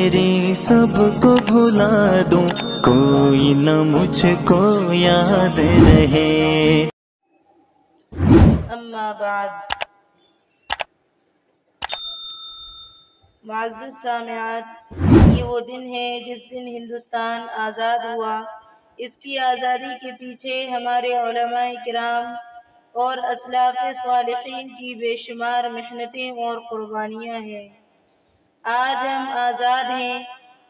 میری سب کو بھلا دوں، کوئی نہ مجھ کو یاد رہے۔ اما بعد، معزز سامعات، یہ وہ دن ہے جس دن ہندوستان آزاد ہوا۔ اس کی آزادی کے پیچھے ہمارے علماء کرام اور اسلاف صالحین کی بے شمار محنتیں اور قربانیاں ہیں۔ آج ہم آزاد ہیں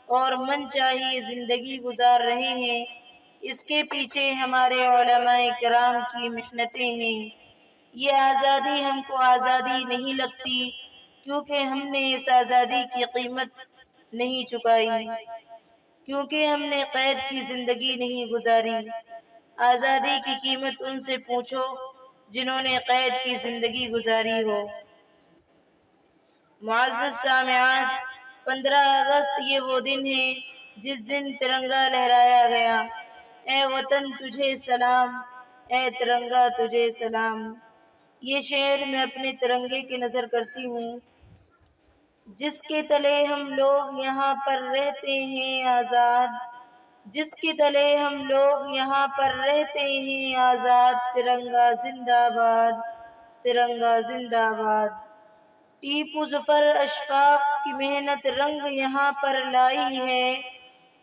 اور من چاہیے زندگی گزار رہے ہیں۔ اس کے پیچھے ہمارے علماء کرام کی محنتیں ہیں۔ یہ آزادی ہم کو آزادی نہیں لگتی کیونکہ ہم نے اس آزادی کی قیمت نہیں چکائی، کیونکہ ہم نے قید کی زندگی نہیں گزاری۔ آزادی کی قیمت ان سے پوچھو جنہوں نے قید کی زندگی گزاری ہو۔ معزز سامعات، 15 اگست یہ وہ دن ہے جس دن ترنگا لہرایا گیا۔ اے وطن تجھے سلام، اے ترنگا تجھے سلام۔ یہ شعر میں اپنے ترنگے کی نظر کرتی ہوں، جس کے تلے ہم لوگ یہاں پر رہتے ہیں آزاد، جس کے تلے ہم لوگ یہاں پر رہتے ہیں آزاد۔ ترنگا زندہ باد، ترنگا زندہ باد۔ ٹیپو ظفر اشفاق کی محنت رنگ یہاں پر لائی ہے،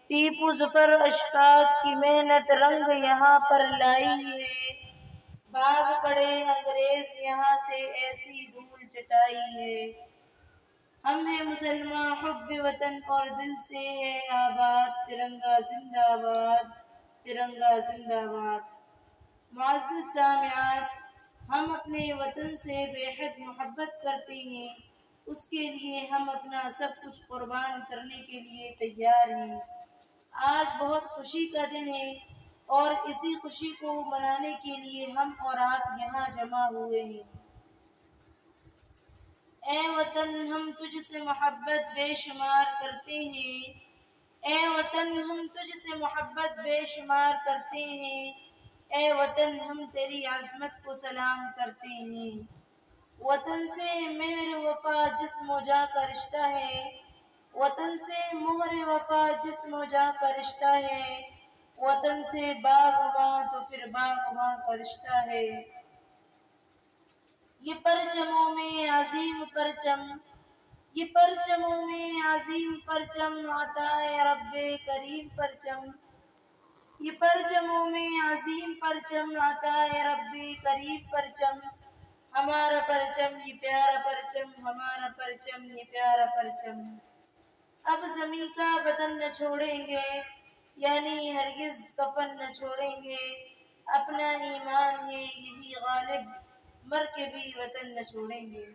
ٹیپو ظفر اشفاق کی محنت رنگ یہاں پر لائی ہے۔ بھاگ پڑے انگریز یہاں سے ایسی دھول چٹائی ہے۔ ہم ہیں مسلمان حب وطن اور دل سے ہے آباد۔ ترنگا زندہ باد، ترنگا زندہ باد۔ معزز سامعات، ہم اپنے وطن سے بے حد محبت کرتے ہیں، اس کے لیے ہم اپنا سب کچھ قربان کرنے کے لیے تیار ہیں۔ آج بہت خوشی کا دن ہے اور اسی خوشی کو منانے کے لیے ہم اور آپ یہاں جمع ہوئے ہیں۔ اے وطن ہم تجھ سے محبت بے شمار کرتے ہیں، اے وطن ہم تجھ سے محبت بے شمار کرتے ہیں، اے وطن ہم تیری عظمت کو سلام کرتے ہیں۔ وطن سے مہر وفا جسم و جاں کا رشتہ ہے، وطن سے مہر وفا جسم و جاں کا رشتہ ہے، وطن سے باغباں تو پھر باغباں کا رشتہ ہے۔ یہ پرچموں میں عظیم پرچم، یہ پرچموں میں عظیم پرچم عطائے رب کریم پرچم، یہ پرچموں میں عظیم پرچم عطائے رب کریم پرچم۔ ہمارا پرچم یہ پیارا پرچم، ہمارا پرچم یہ پیارا پرچم۔ اب زمیں کا بدن نہ چھوڑیں گے، یعنی ہرگز کفن نہ چھوڑیں گے۔ اپنا ایمان ہے یہی غالب، مر کے بھی وطن نہ چھوڑیں گے۔